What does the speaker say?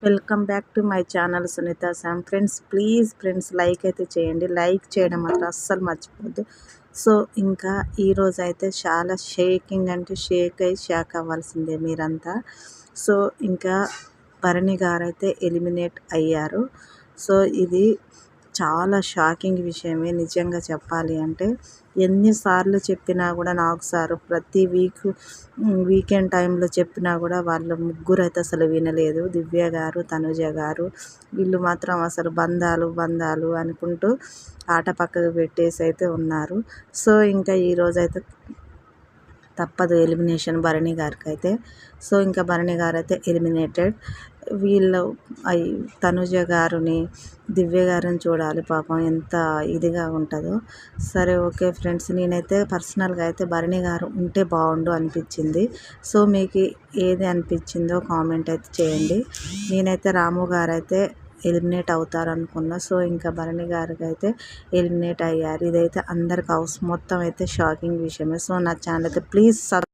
Welcome back to my channel Sunitha Sam. Please like అయితే చేయండి. Like చేయడం మాత్రం అస్సలు మర్చిపోద్దు. సో ఇంకా ఈరోజు అయితే చాలా షేకింగ్ అంటే షేక్ అవ్వాల్సిందే మీరంతా. సో ఇంకా భరణి గారు అయితే ఎలిమినేట్ అయ్యారు. సో ఇది చాలా షాకింగ్ విషయమే నిజంగా చెప్పాలి అంటే. ఎన్నిసార్లు చెప్పినా కూడా నాకు సార్ ప్రతి వీకెండ్ టైంలో చెప్పినా కూడా వాళ్ళ ముగ్గురు అయితే అసలు వినలేదు. దివ్య గారు, తనుజ గారు వీళ్ళు మాత్రం అసలు బంధాలు అనుకుంటూ ఆట పక్కకు పెట్టేసి అయితే ఉన్నారు. సో ఇంకా ఈరోజు అయితే తప్పదు ఎలిమినేషన్ భరణి గారికి అయితే. సో ఇంకా భరణి గారు అయితే ఎలిమినేటెడ్. వీళ్ళు తనుజ గారిని, దివ్య గారిని చూడాలి పాపం ఎంత ఇదిగా ఉంటుందో. సరే ఓకే ఫ్రెండ్స్, నేనైతే పర్సనల్గా అయితే భరణి గారు ఉంటే బాగుండు అనిపించింది. సో మీకు ఏది అనిపించిందో కామెంట్ అయితే చేయండి. నేనైతే రాము గారు అయితే ఎలిమినేట్ అవుతారు అనుకున్నా. సో ఇంకా భరణి గారికి అయితే ఎలిమినేట్ అయ్యారు. ఇదైతే అందరికి హౌస్ మొత్తం అయితే షాకింగ్ విషయమే. సో నా ఛానల్ అయితే ప్లీజ్